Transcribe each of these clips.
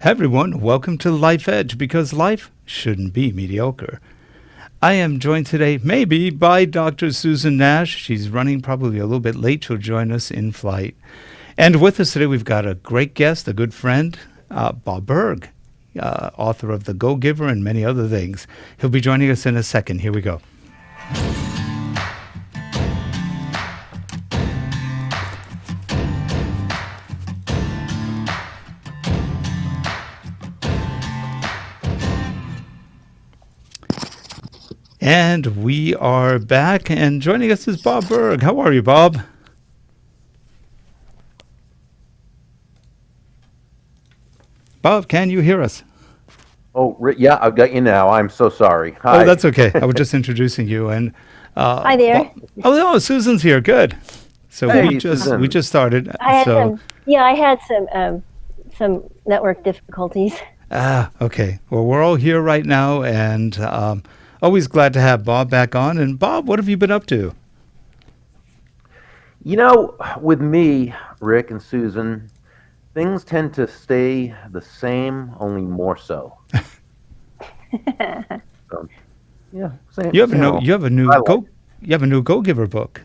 Everyone, welcome to Life Edge, because life shouldn't be mediocre. I am joined today, maybe, by Dr. Susan Nash. She's running probably a little bit late. She'll join us in flight. And with us today, we've got a great guest, a good friend, Bob Burg, author of The Go-Giver and many other things. He'll be joining us in a second. Here we go. And we are back, and joining us is Bob Burg. How are you, Bob? Bob, can you hear us? Oh, yeah, I've got you now. I'm so sorry. Hi. Oh, that's okay. I was just introducing you. And hi there. Oh, Susan's here. Good. So hey, we just started. I had some network difficulties. Okay. Well, we're all here right now, and always glad to have Bob back on. And Bob, what have you been up to? You know, with me, Rick and Susan, things tend to stay the same, only more so. Yeah, same. You have a new Go-Giver book.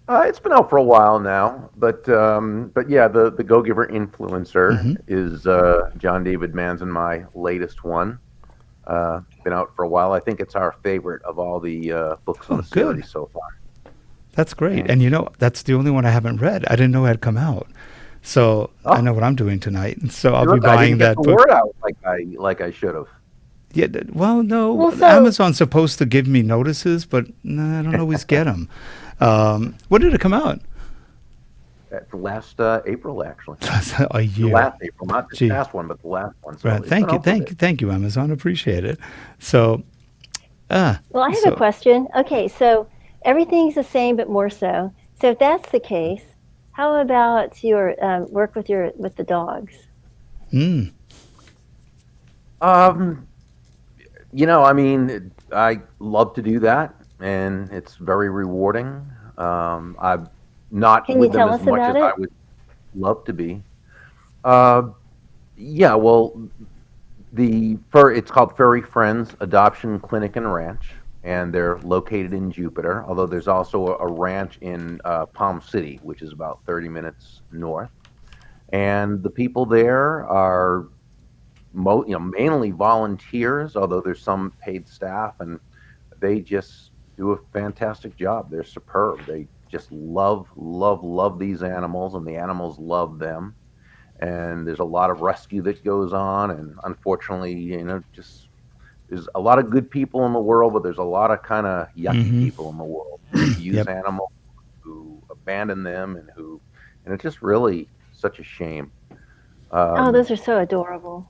It's been out for a while now, but yeah, the Go-Giver Influencer is John David Mann's and my latest one. Been out for a while. I think it's our favorite of all the books on the series so far. That's great. And that's the only one I haven't read. I didn't know it had come out. So I know what I'm doing tonight. So I'll be buying that book. Word out like I should have. Yeah, well, no. Amazon's supposed to give me notices, but I don't always get them. When did it come out? Last April, actually. A year. The last April, not the past one, but the last one. So right. Thank you, Amazon. Appreciate it. So, well, I have a question. Okay, so everything's the same, but more so. So if that's the case, how about your work with the dogs? I mean, I love to do that, and it's very rewarding. I've not with them as much as I would love to be. Yeah, well, it's called Furry Friends Adoption Clinic and Ranch, and they're located in Jupiter, although there's also a ranch in Palm City, which is about 30 minutes north. And the people there are mainly volunteers, although there's some paid staff, and they just do a fantastic job. They're superb. They just love these animals, and the animals love them. And there's a lot of rescue that goes on, and unfortunately, there's a lot of good people in the world, but there's a lot of kind of yucky people in the world who use animals, who abandon them, and it's just really such a shame. Those are so adorable.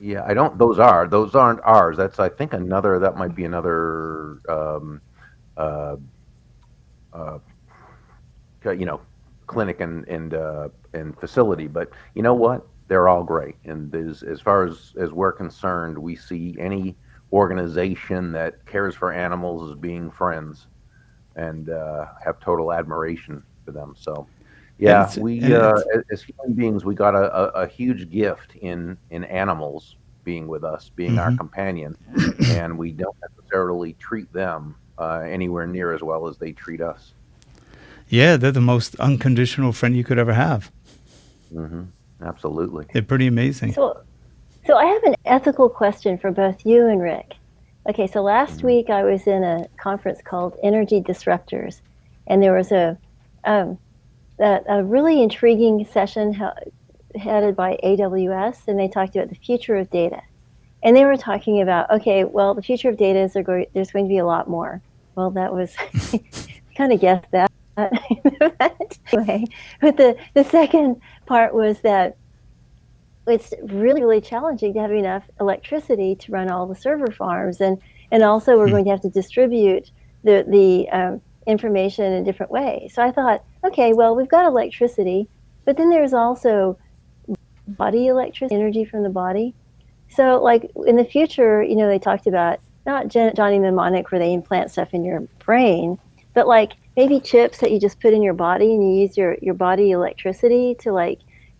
Yeah, those aren't ours. That's, I think, that might be another, clinic and facility. But you know what? They're all great. And as far as we're concerned, we see any organization that cares for animals as being friends, and have total admiration for them. So, yeah, as human beings, we got a huge gift in animals being with us, being our companion, and we don't necessarily treat them anywhere near as well as they treat us. Yeah, they're the most unconditional friend you could ever have. Absolutely. They're pretty amazing. So I have an ethical question for both you and Rick. Okay, so last week I was in a conference called Energy Disruptors, and there was a really intriguing session headed by AWS, and they talked about the future of data. And they were talking about, the future of data is there's going to be a lot more. Well, that was, kind of guessed that. Anyway, but the second part was that it's really, really challenging to have enough electricity to run all the server farms, and also we're going to have to distribute the information in different ways. So I thought, we've got electricity, but then there's also body electricity, energy from the body. So like in the future, they talked about not Johnny Mnemonic where they implant stuff in your brain, but like maybe chips that you just put in your body and you use your body electricity to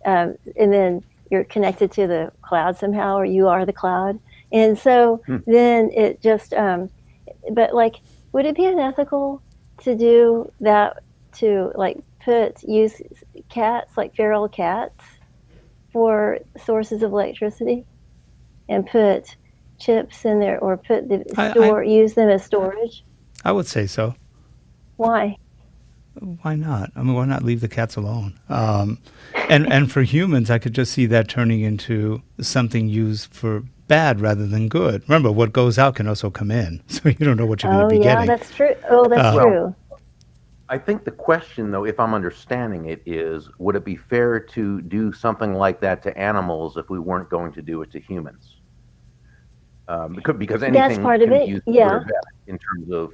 and then you're connected to the cloud somehow, or you are the cloud. And so then it just, but like, would it be unethical to do that, to like use cats, like feral cats, for sources of electricity, and put chips in there, or use them as storage? I would say so. Why? Why not? I mean, why not leave the cats alone? And for humans, I could just see that turning into something used for bad rather than good. Remember, what goes out can also come in, so you don't know what you're going to be yeah, getting. that's true. Oh, that's true. I think the question, though, if I'm understanding it, is would it be fair to do something like that to animals if we weren't going to do it to humans? Because anything That's part of can be it. used Yeah. for good or bad in terms of,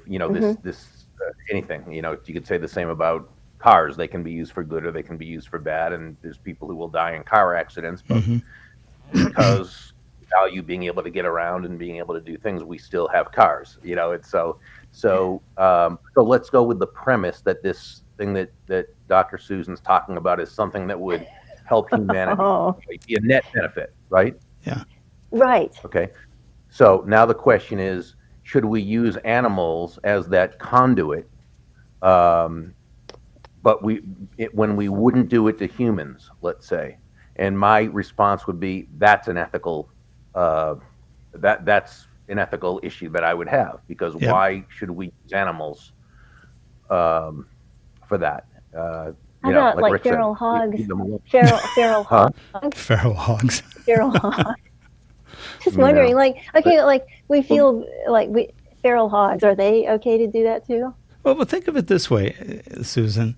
this anything. You could say the same about cars. They can be used for good or they can be used for bad. And there's people who will die in car accidents, but because value being able to get around and being able to do things, we still have cars. It's so let's go with the premise that this thing that Dr. Susan's talking about is something that would help humanity, be a net benefit, right? Yeah. Right. Okay. So now the question is, should we use animals as that conduit? But when we wouldn't do it to humans, let's say. And my response would be, that's an ethical, that's an ethical issue that I would have, because why should we use animals for that? How about like feral hogs? Feral hogs. Feral hogs. Feral hogs. Just wondering, we feel like feral hogs, are they okay to do that too? Well, but think of it this way, Susan.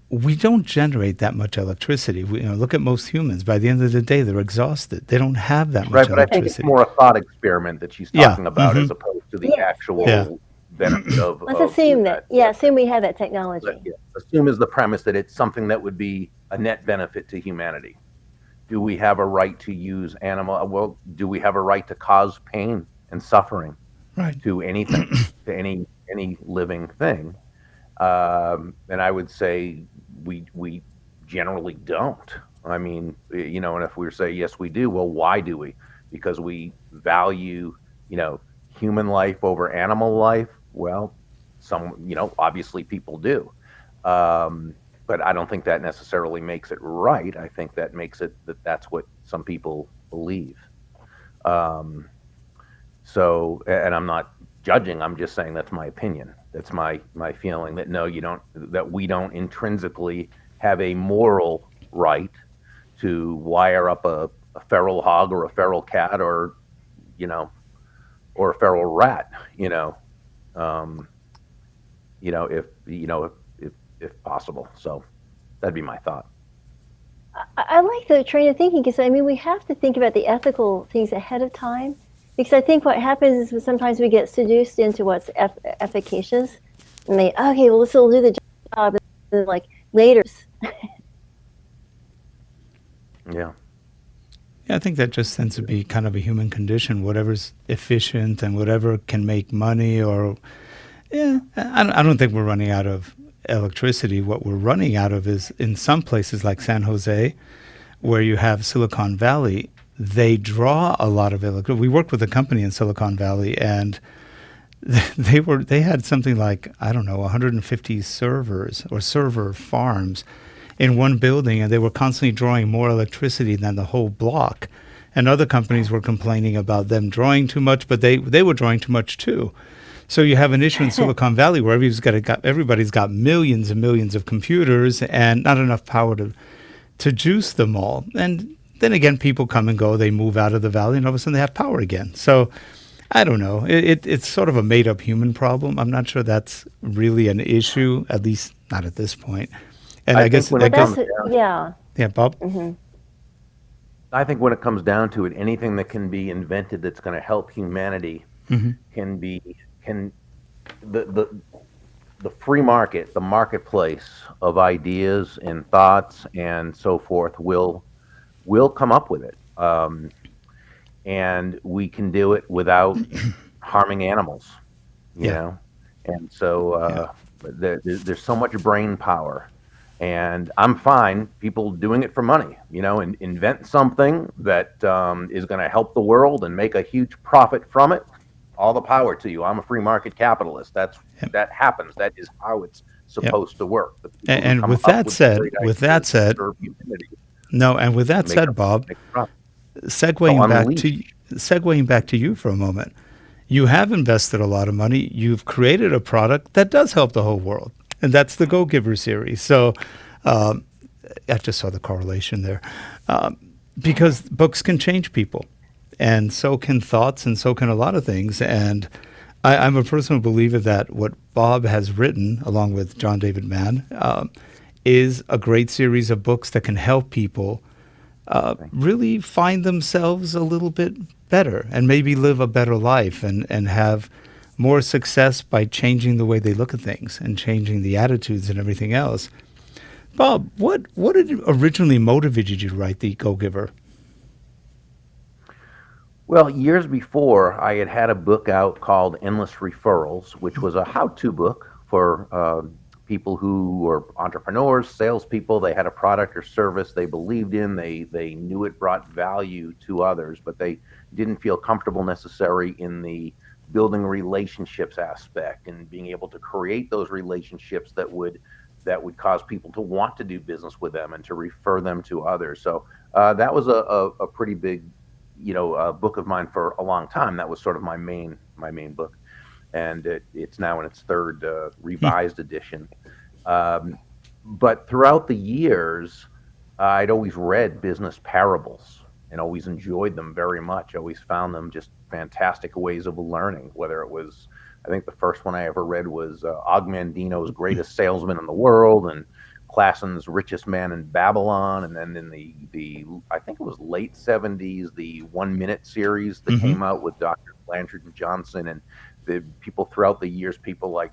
We don't generate that much electricity. Look at most humans. By the end of the day, they're exhausted. They don't have that much electricity. Right, but I think it's more a thought experiment that she's talking about, as opposed to the actual benefit of. Let's assume that. Yeah, assume we have that technology. Assume is the premise that it's something that would be a net benefit to humanity. Do we have a right to use animal? Well, do we have a right to cause pain and suffering to anything, to any living thing? And I would say we generally don't. I mean, and if we say yes, we do. Well, why do we? Because we value, human life over animal life. Well, obviously people do. But I don't think that necessarily makes it right. I think that makes it that's what some people believe. So, and I'm not judging. I'm just saying that's my opinion. That's my feeling that that we don't intrinsically have a moral right to wire up a feral hog or a feral cat or a feral rat. If possible. So that'd be my thought. I like the train of thinking, because we have to think about the ethical things ahead of time, because I think what happens is sometimes we get seduced into what's efficacious, and this will do the job, and then later. Yeah, I think that just tends to be kind of a human condition. Whatever's efficient and whatever can make money, I don't think we're running out of electricity. What we're running out of is, in some places like San Jose, where you have Silicon Valley, they draw a lot of electricity. We worked with a company in Silicon Valley, and they had something like, 150 servers or server farms in one building, and they were constantly drawing more electricity than the whole block. And other companies were complaining about them drawing too much, but they were drawing too much too. So you have an issue in Silicon Valley where everybody's got millions and millions of computers and not enough power to juice them all. And then again, people come and go. They move out of the valley, and all of a sudden they have power again. So I don't know. It's sort of a made-up human problem. I'm not sure that's really an issue, at least not at this point. And I guess Bob. Mm-hmm. I think when it comes down to it, anything that can be invented that's going to help humanity can the free market, the marketplace of ideas and thoughts and so forth will come up with it, and we can do it without harming animals, you know. And so there's so much brain power And I'm fine people doing it for money, and invent something that is going to help the world and make a huge profit from it. All the power to you. I'm a free market capitalist. That happens. That is how it's Yep. supposed to work. The people who And come with up that with the said, great ideas serve humanity no, and with to that make said, Bob, make a profit. So segueing back unleash. to segueing back to you for a moment, you have invested a lot of money. You've created a product that does help the whole world, and that's the Go Giver series. So, um, I just saw the correlation there, um, because books can change people, and so can thoughts, and so can a lot of things. And I'm a personal believer that what Bob has written, along with John David Mann, is a great series of books that can help people really find themselves a little bit better and maybe live a better life and have more success by changing the way they look at things and changing the attitudes and everything else. Bob, what did originally motivated you to write The Go Giver? Well, years before, I had a book out called Endless Referrals, which was a how-to book for people who were entrepreneurs, salespeople. They had a product or service they believed in. They knew it brought value to others, but they didn't feel comfortable necessarily in the building relationships aspect and being able to create those relationships that would cause people to want to do business with them and to refer them to others. So that was a pretty big, book of mine for a long time. That was sort of my main book, and it's now in its third revised edition. But throughout the years, I'd always read business parables and always enjoyed them very much. Always found them just fantastic ways of learning. Whether it was, I think the first one I ever read was Mandino's Greatest Salesman in the World, and Classen's Richest Man in Babylon, and then in the I think it was late '70s, the 1 Minute series that Mm-hmm. came out with Dr. Blanchard and Johnson, and the people throughout the years, people like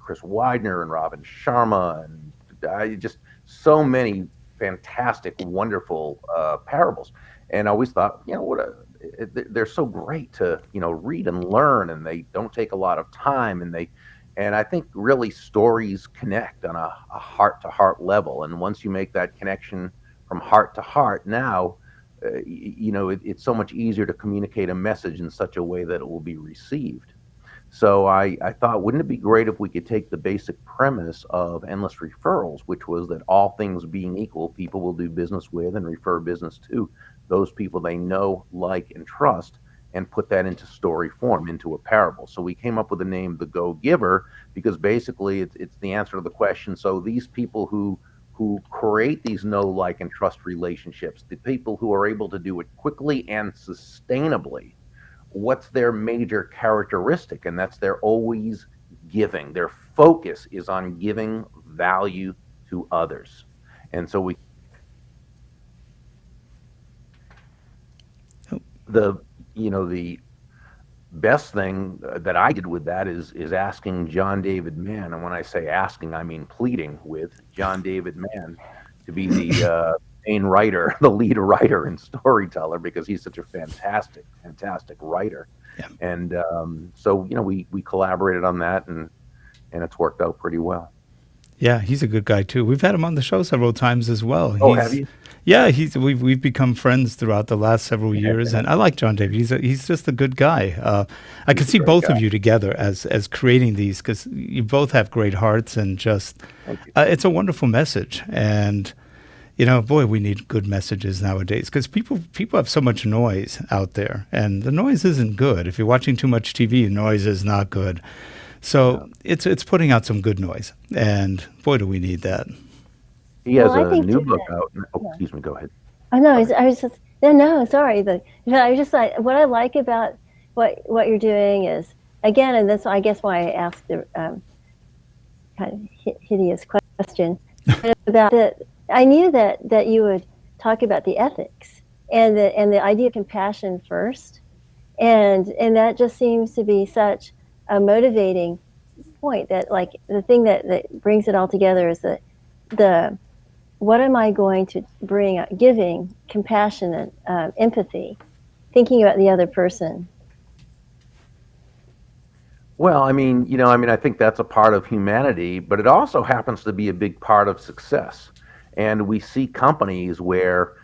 Chris Widener and Robin Sharma, and just so many fantastic, wonderful parables. And I always thought, they're so great to read and learn, and they don't take a lot of time, and I think really stories connect on a heart to heart level. And once you make that connection from heart to heart, now, it's so much easier to communicate a message in such a way that it will be received. So I thought, wouldn't it be great if we could take the basic premise of Endless Referrals, which was that all things being equal, people will do business with and refer business to those people they know, like, and trust, and put that into story form, into a parable. So we came up with the name The Go Giver because basically it's the answer to the question. So these people who create these know, like, and trust relationships, the people who are able to do it quickly and sustainably, what's their major characteristic? And that's they're always giving. Their focus is on giving value to others. And so the the best thing that I did with that is asking John David Mann, and when I say asking, I mean pleading with John David Mann to be the main writer, the lead writer and storyteller, because he's such a fantastic writer. Yeah. And so we collaborated on that, and it's worked out pretty well. Yeah, he's a good guy too. We've had him on the show several times as well. Oh, have you? Yeah, we've become friends throughout the last several years, and I like John David. He's just a good guy. I could see both of you together as creating these because you both have great hearts and just it's a wonderful message. And boy, we need good messages nowadays because people have so much noise out there, and the noise isn't good. If you're watching too much TV, noise is not good. So it's putting out some good noise, and boy, do we need that. He has a new book out. Oh, excuse me. Go ahead. Oh no, I was just no. Sorry, I was just like, what I like about what you're doing is, again, and that's I guess why I asked the kind of hideous question about that. I knew that you would talk about the ethics and the idea of compassion first, and that just seems to be such a motivating point. That, like, the thing that brings it all together is the what am I going to bring? Giving, compassion, and empathy, thinking about the other person. Well, I think that's a part of humanity, but it also happens to be a big part of success. And we see companies where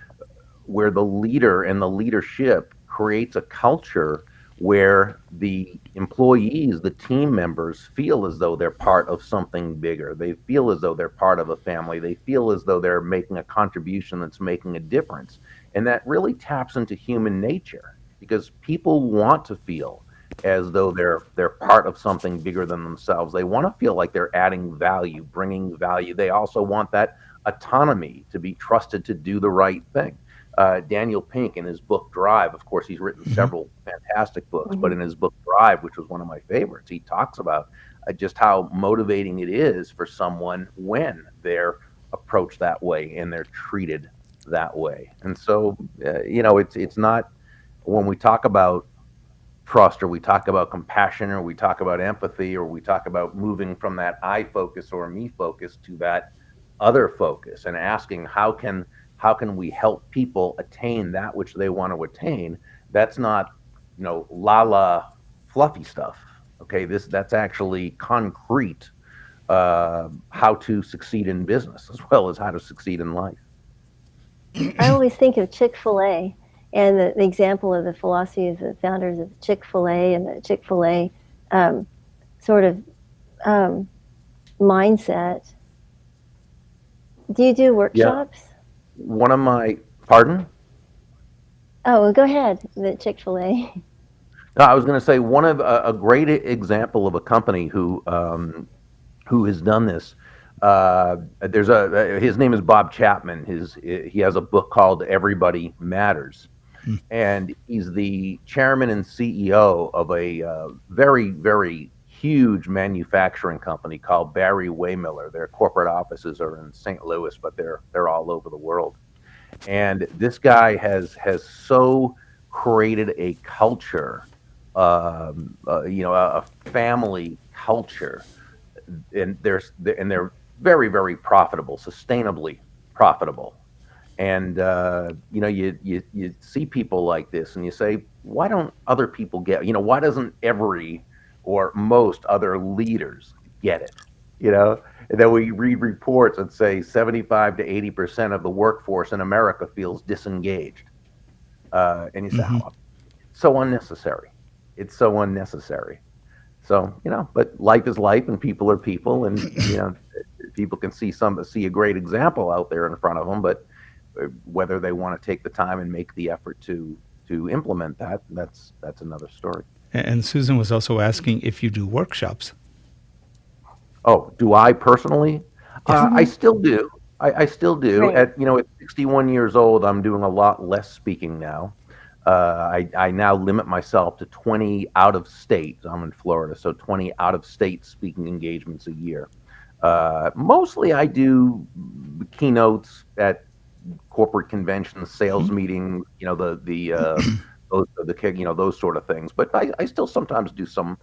the leader and the leadership creates a culture where the employees, the team members, feel as though they're part of something bigger. They feel as though they're part of a family. They feel as though they're making a contribution that's making a difference. And that really taps into human nature because people want to feel as though they're part of something bigger than themselves. They want to feel like they're adding value, bringing value. They also want that autonomy to be trusted to do the right thing. Daniel Pink in his book Drive, of course, he's written Mhm. several fantastic books, but Mhm. in his book Drive, which was one of my favorites, he talks about just how motivating it is for someone when they're approached that way and they're treated that way. And so, it's not when we talk about trust or we talk about compassion or we talk about empathy or we talk about moving from that I focus or me focus to that other focus and asking how can we help people attain that which they want to attain. That's not la la fluffy stuff. Okay, that's actually concrete, how to succeed in business as well as how to succeed in life. I always think of Chick-fil-A and the example of the philosophy of the founders of Chick-fil-A and the Chick-fil-A um, sort of um, mindset. Do you do Yeah, workshops? one of my pardon. Oh, well, go ahead. The Chick-fil-A. No, I was going to say one of a great example of a company who has done this. There's a his name is Bob Chapman. He has a book called Everybody Matters, Mm. and he's the chairman and CEO of a very very huge manufacturing company called Barry Waymiller. Their corporate offices are in St. Louis, but they're all over the world. And this guy has so created a culture, a family culture, and they're very very profitable, sustainably profitable. And you see people like this, and you say, why don't other people get? Why doesn't every or most other leaders get it? And then we read reports that say 75 to 80% of the workforce in America feels disengaged. And you say, Mhm. oh, it's so unnecessary. It's so unnecessary. So, but life is life and people are people, and people can see a great example out there in front of them, but whether they want to take the time and make the effort to implement that, that's another story. And Susan was also asking if you do workshops. Oh, do I personally? Yes. I Hmm. still do. I still do. Right. At 61 years old, I'm doing a lot less speaking now. I now limit myself to 20 out of state. I'm in Florida, so 20 out of state speaking engagements a year. Mostly, I do keynotes at corporate conventions, sales Mhm. meetings. Those sort of things. But I still sometimes do some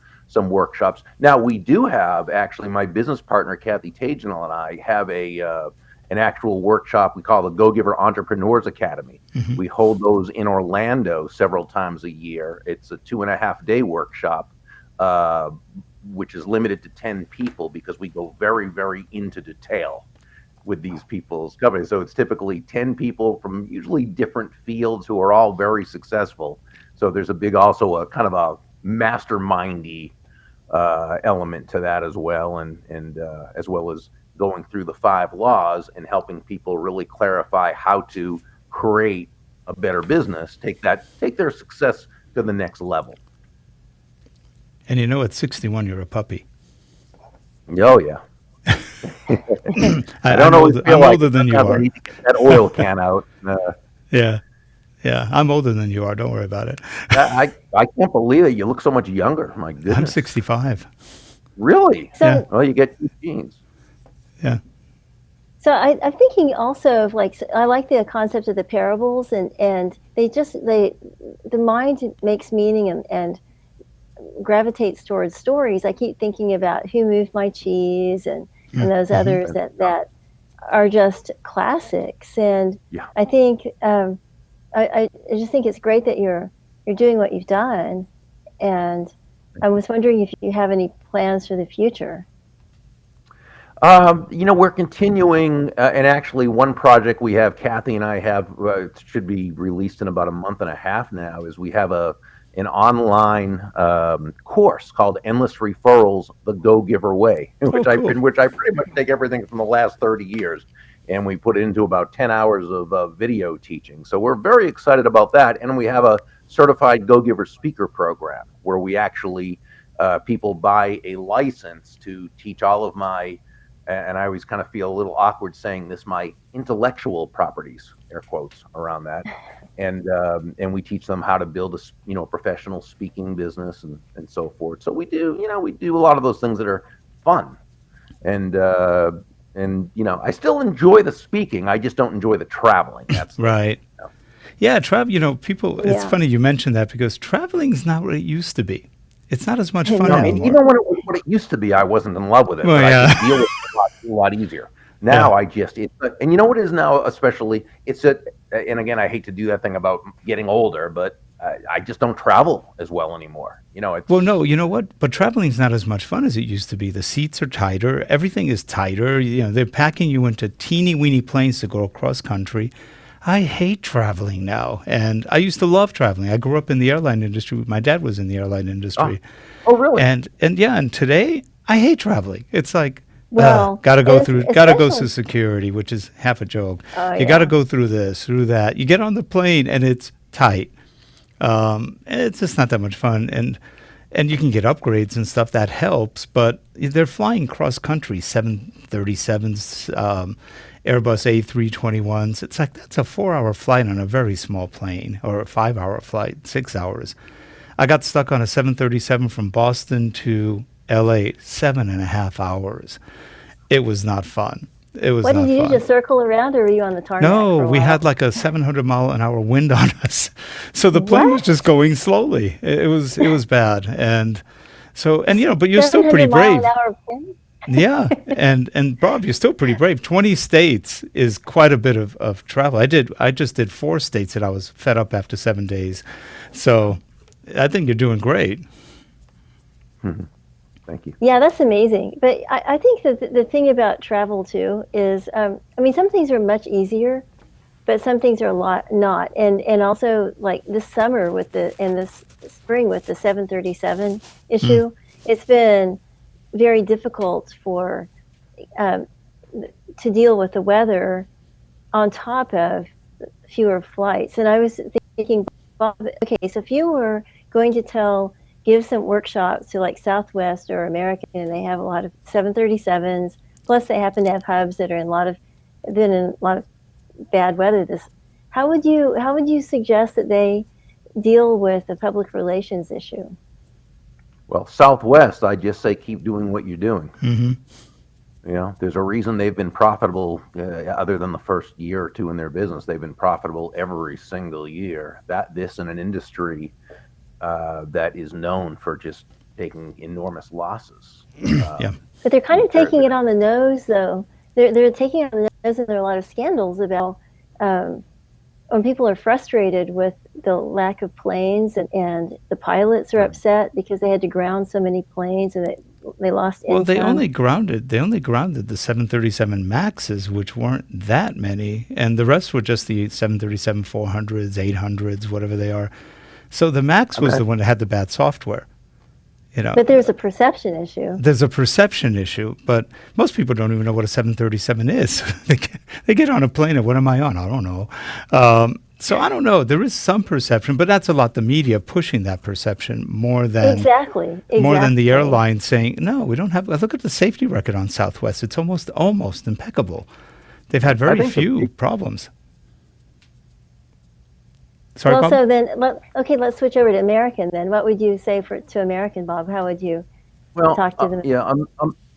workshops. Now we do have actually my business partner Kathy Tagenel and I have a an actual workshop we call the Go Giver Entrepreneurs Academy. Mhm. We hold those in Orlando several times a year. It's a 2.5 day workshop, uh, which is limited to 10 people because we go very, very into detail with these people's companies. So it's typically 10 people from usually different fields who are all very successful. So there's a big, also a kind of a mastermindy element to that as well, and as well as going through the 5 laws and helping people really clarify how to create a better business, take their success to the next level. And at 61, you're a puppy. Oh yeah. I don't I'm always older. feel I'm like older it. than you Sometimes I are. need to get that oil can out. Yeah, yeah. I'm older than you are. Don't worry about it. I can't believe it. You look so much younger. My I'm goodness. 65. Really? Yeah, So Well, you get two genes. yeah. I'm thinking also of like I like the concept of the parables and the mind makes meaning and gravitates towards stories. I keep thinking about Who Moved My Cheese and those Mm-hmm. others that are just classics. And Yeah. I think I just think it's great that you're doing what you've done, and I was wondering if you have any plans for the future. We're continuing, and actually, one project we have, Kathy and I have, it should be released in about a month and a half now. Is we have an online course called "Endless Referrals: The Go Giver Way," in Oh, cool. which I pretty much take everything from the last 30 years, and we put it into about 10 hours of video teaching. So we're very excited about that, and we have a certified Go Giver speaker program where we actually people buy a license to teach all of my, and I always kind of feel a little awkward saying this, my intellectual properties, air quotes around that, and we teach them how to build a professional speaking business and so forth. So we do a lot of those things that are fun, and I still enjoy the speaking. I just don't enjoy the traveling. That's Right. Yeah, travel, people, it's Yeah. funny you mentioned that because traveling is not what it used to be. It's not as much fun No. And anymore. what it used to be, I wasn't in love with it, Well, but I yeah. could deal with it a lot easier. Yeah. Now and you know what it is now, especially, and again, I hate to do that thing about getting older, but I just don't travel as well anymore. Well, no, you know what? But traveling's not as much fun as it used to be. The seats are tighter. Everything is tighter. They're packing you into teeny weeny planes to go across country. I hate traveling now. And I used to love traveling. I grew up in the airline industry. My dad was in the airline industry. Oh, really? And today I hate traveling. It's like, Well, gotta go it's- through, gotta go especially- through security, which is half a joke. Oh, You gotta yeah. go through this, through that. You get on the plane and it's tight. It's just not that much fun, and you can get upgrades and stuff that helps. But they're flying cross country 737s, Airbus A321s. It's like that's a 4-hour flight on a very small plane, or a 5-hour flight, 6 hours. I got stuck on a 737 from Boston to LA, 7.5 hours. It was not fun. It was What not did you do? fun. Just circle around, or were you on the tarmac No, for a we while? had like a 700-mile-an-hour wind on us, so the plane was What? just going slowly. It was bad, and so but you're still 700 pretty mile brave. an hour plane? Yeah, and Bob, you're still pretty brave. 20 states is quite a bit of travel. I just did 4 states that I was fed up after 7 days, so I think you're doing great. Thank you. Yeah, that's amazing. But I think that the thing about travel too is, some things are much easier, but some things are a lot not. And also like this summer and this spring with the 737 issue, it's been very difficult to deal with the weather on top of fewer flights. And I was thinking, Bob, okay, so if you were going to give some workshops to like Southwest or American, and they have a lot of 737s, plus they happen to have hubs that are been in a lot of bad weather. How would you suggest that they deal with the public relations issue? Well, Southwest, I just say keep doing what you're doing. Hmm. There's a reason they've been profitable, other than the first year or two in their business. They've been profitable every single year. This in an industry that is known for just taking enormous losses. Yeah. But they're kind of taking it on the nose, though. They're taking it on the nose, and there are a lot of scandals about when people are frustrated with the lack of planes, and the pilots are upset because they had to ground so many planes and they lost income. Well, they only grounded the 737 Maxes, which weren't that many, and the rest were just the 737 400s, 800s, whatever they are. So the Max was the one that had the bad software. But there's a perception issue. There's a perception issue, but most people don't even know what a 737 is. They get on a plane and what am I on? I don't know. So I don't know. There is some perception, but that's a lot the media pushing that perception more than Exactly. the airline saying, no, we don't have. Look at the safety record on Southwest. It's almost impeccable. They've had very few problems. Sorry, Well, Bob? so then, let's switch over to American then. What would you say to American, Bob? How would you talk to them?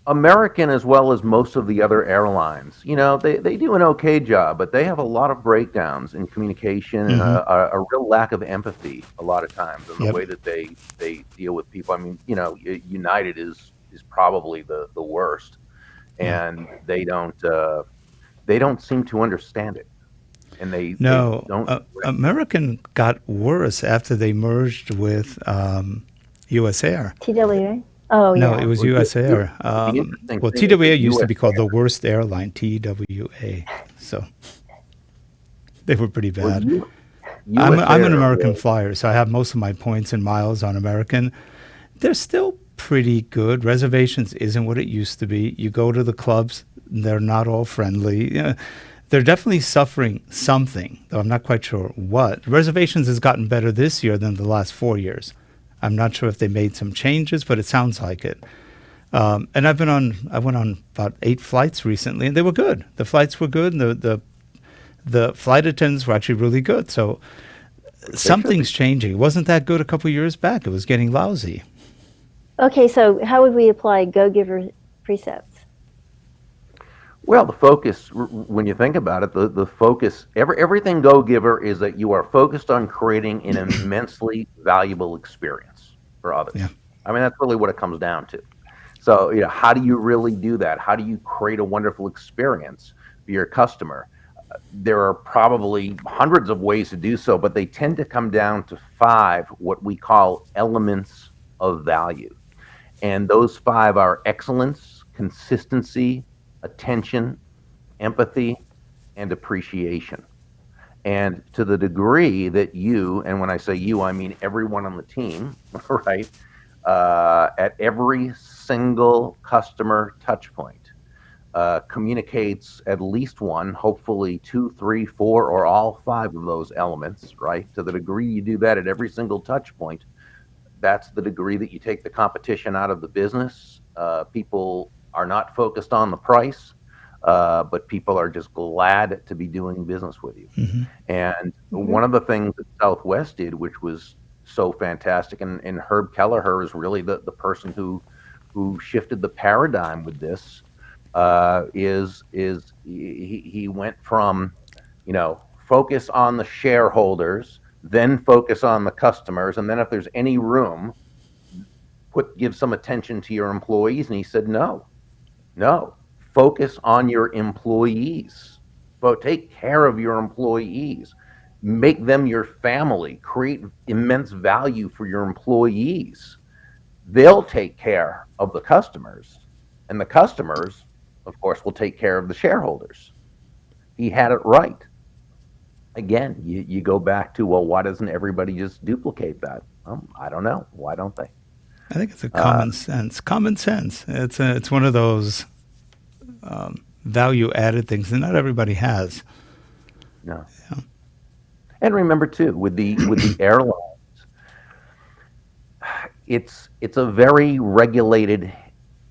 American, as well as most of the other airlines, they do an okay job, but they have a lot of breakdowns in communication and a real lack of empathy a lot of times in the way that they deal with people. I mean, United is probably the worst, and they don't seem to understand it. And they don't. American got worse after they merged with U.S. Air. TWA? Oh, No, yeah. it was Well, U.S. Air. the interesting Well, thing is TWA that used to U.S. be called the worst airline, TWA. So they were pretty Well, bad. U.S. I'm an Air American was flyer, so I have most of my points and miles on American. They're still pretty good. Reservations isn't what it used to be. You go to the clubs, they're not all friendly. They're definitely suffering something, though I'm not quite sure what. Reservations has gotten better this year than the last 4 years. I'm not sure if they made some changes, but it sounds like it. And I went on about 8 flights recently, and they were good. The flights were good, and the flight attendants were actually really good. So something's changing. It wasn't that good a couple years back. It was getting lousy. Okay, so how would we apply go-giver precepts? Well, the focus, when you think about it, the focus, everything Go Giver is that you are focused on creating an immensely valuable experience for others. Yeah. I mean, that's really what it comes down to. So, how do you really do that? How do you create a wonderful experience for your customer? There are probably hundreds of ways to do so, but they tend to come down to 5, what we call elements of value. And those 5 are excellence, consistency, attention, empathy, and appreciation. And to the degree that you, and when I say you, I mean everyone on the team, right, at every single customer touch point, communicates at least one, hopefully 2, 3, 4, or all 5 of those elements, right? To the degree you do that at every single touch point, that's the degree that you take the competition out of the business. People are not focused on the price, but people are just glad to be doing business with you. Mm-hmm. And one of the things that Southwest did, which was so fantastic, and Herb Kelleher is really the person who shifted the paradigm with this, is he went from, focus on the shareholders, then focus on the customers, and then if there's any room, give some attention to your employees. And he said, no, focus on your employees. But take care of your employees. Make them your family. Create immense value for your employees. They'll take care of the customers, and the customers, of course, will take care of the shareholders. He had it right. Again, you go back to, well, why doesn't everybody just duplicate that? I don't know. Why don't they? I think it's a common sense. Common sense. It's one of those value-added things that not everybody has. No. Yeah. And remember too, with the airlines, it's a very regulated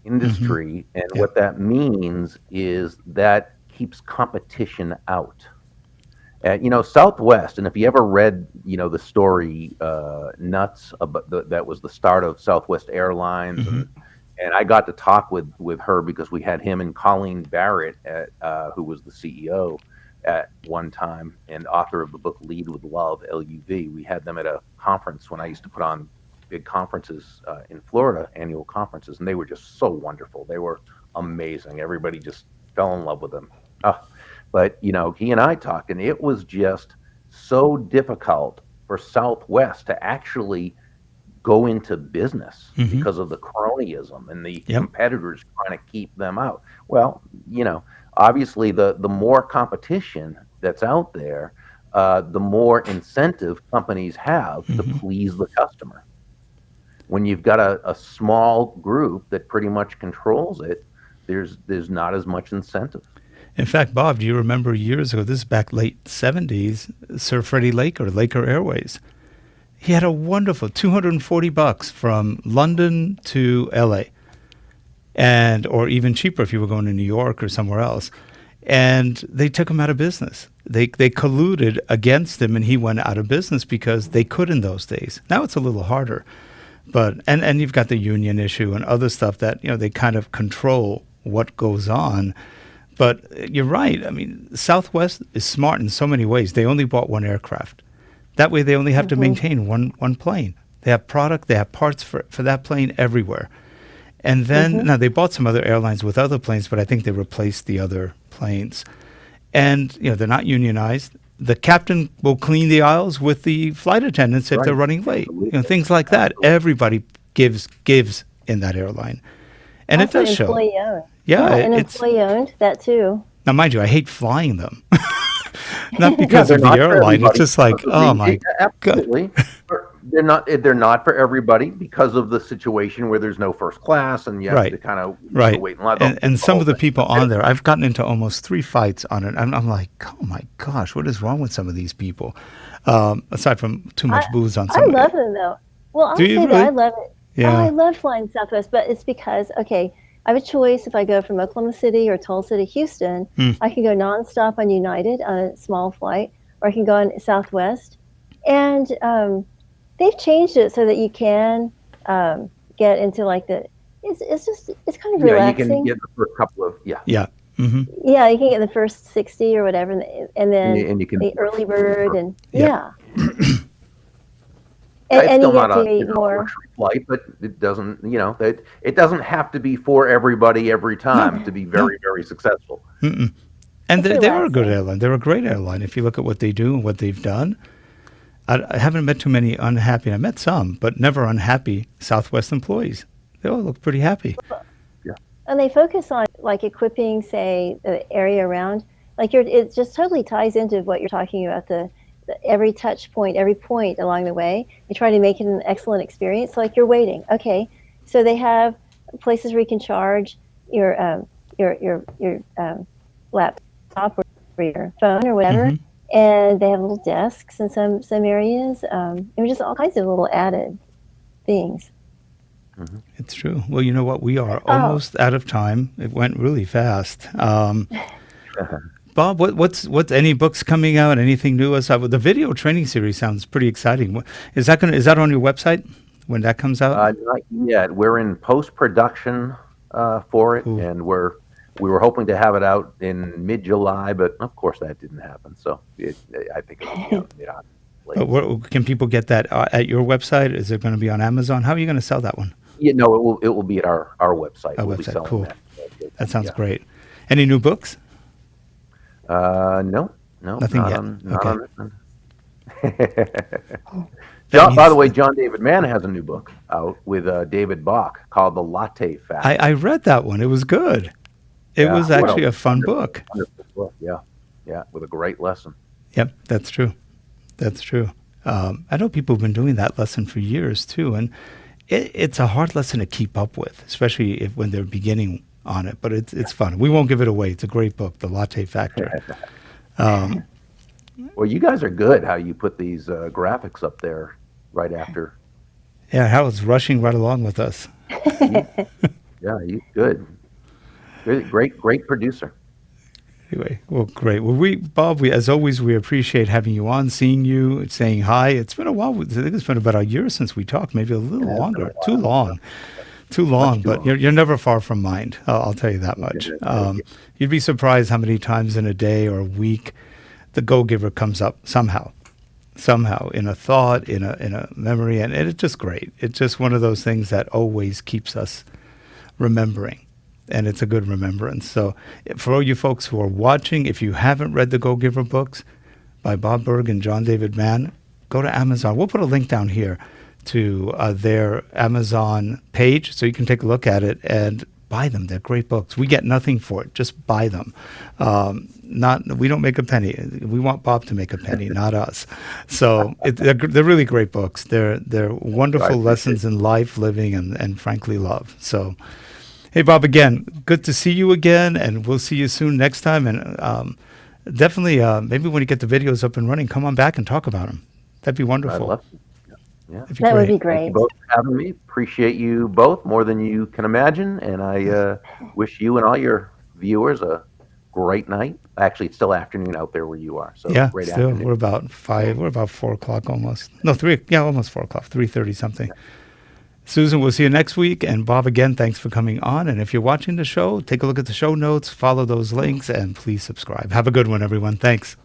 industry, and what that means is that keeps competition out. Southwest, and if you ever read, the story Nuts, about that was the start of Southwest Airlines, and I got to talk with her because we had him and Colleen Barrett, who was the CEO at one time and author of the book Lead with Love, LUV. We had them at a conference when I used to put on big conferences in Florida, annual conferences, and they were just so wonderful. They were amazing. Everybody just fell in love with them. But, he and I talked, and it was just so difficult for Southwest to actually go into business because of the cronyism and the competitors trying to keep them out. Well, obviously the more competition that's out there, the more incentive companies have to please the customer. When you've got a small group that pretty much controls it, there's not as much incentive. In fact, Bob, do you remember years ago, this is back late 70s, Sir Freddie Laker Airways. He had a wonderful $240 from London to LA, or even cheaper if you were going to New York or somewhere else. And they took him out of business. They colluded against him, and he went out of business because they could in those days. Now it's a little harder. But and you've got the union issue and other stuff that, they kind of control what goes on. But you're right. I mean, Southwest is smart in so many ways. They only bought one aircraft. That way they only have to maintain one plane. They have product, they have parts for that plane everywhere. And then, now they bought some other airlines with other planes, but I think they replaced the other planes. And, they're not unionized. The captain will clean the aisles with the flight attendants if they're running late. Things like that. Everybody gives in that airline. And Also it does show. employee owned. Yeah, and it's employee owned, that too. now mind you, I hate flying them. Not Yeah, because they're of the not for airline. It's everybody just like, because of oh the- my god. absolutely. They're not for everybody because of the situation where there's no first class and you have Right. to kind of Right. wait in line. And some whole of the thing. people on there, I've gotten into almost 3 fights on it. I'm like, oh my gosh, what is wrong with some of these people? Aside from too much booze on I some. love them though. Well, I'll Do say you that I really? love it. Yeah. Oh, I love flying Southwest, but it's because, okay, I have a choice if I go from Oklahoma City or Tulsa to Houston. I can go nonstop on United on a small flight, or I can go on Southwest. And they've changed it so that you can get into like it's kind of Yeah, you relaxing. can get the first couple of Yeah. Mm-hmm. Yeah, you can get the first 60 or whatever, and then And you can- the early bird, and Yeah. and it's you still get not to a eat more. luxury flight, but it doesn't it doesn't have to be for everybody every time to be very very successful. And It's they are a good relaxing. airline. They're a great airline. If you look at what they do and what they've done, I haven't met too many unhappy. I met some, but never unhappy Southwest employees. They all look pretty happy. And they focus on like equipping, say, the area around. Like it just totally ties into what you're talking about. The every touch point, every point along the way. They try to make it an excellent experience. So like you're waiting, okay. So they have places where you can charge your laptop or your phone or whatever, and they have little desks in some areas. And just all kinds of little added things. It's true. Well, you know what? We are almost out of time. It went really fast. Bob, what's any books coming out? Anything new? The video training series sounds pretty exciting. Is that on your website when that comes out? Not yet. We're in post-production for it, and we were hoping to have it out in mid-July, but of course that didn't happen. So I think it'll be out mid-August. Can people get that at your website? Is it going to be on Amazon? How are you going to sell that one? Yeah, no, it will be at our website. Our We'll be website, selling cool. that. That sounds Yeah. great. Any new books? No, Nothing not yet. not Okay. on this one. By the way, John David Mann has a new book out with David Bach called The Latte Factor. I read that one. It was good. It was actually a fun book. Wonderful book. Yeah, with a great lesson. Yep, that's true. That's true. I know people have been doing that lesson for years too, and it's a hard lesson to keep up with, especially when they're beginning on it. But it's fun. We won't give it away. It's a great book, The Latte Factor. Well, you guys are good. How you put these graphics up there right after? Yeah, Hal's rushing right along with us. Yeah, you good. Great producer. Anyway, well, great. Well, Bob, as always, we appreciate having you on, seeing you, saying hi. It's been a while. I think it's been about a year since we talked, maybe a little longer. Too long. But you're never far from mind. I'll tell you that much. You'd be surprised how many times in a day or a week the Go-Giver comes up somehow in a thought, in a memory, and it's just great. It's just one of those things that always keeps us remembering. And it's a good remembrance. So for all you folks who are watching, if you haven't read the Go-Giver books by Bob Burg and John David Mann, go to Amazon. We'll put a link down here to their Amazon page so you can take a look at it and buy them. They're great books. We get nothing for it. Just buy them. We don't make a penny. We want Bob to make a penny, not us. So they're really great books. They're wonderful lessons in life, living, and frankly, love. So, hey, Bob, again, good to see you again, and we'll see you soon next time. And definitely, maybe when you get the videos up and running, come on back and talk about them. That'd be wonderful. I'd love to. Yeah. That would be Thank great. you both for having me. Appreciate you both more than you can imagine, and I wish you and all your viewers a great night. Actually, it's still afternoon out there where you are. So Yeah, great still, afternoon. we're about 5. We're about 4 o'clock almost. No, 3. Yeah, almost 4 o'clock. 3:30 something. Susan, we'll see you next week. And Bob, again, thanks for coming on. And if you're watching the show, take a look at the show notes, follow those links, and please subscribe. Have a good one, everyone. Thanks.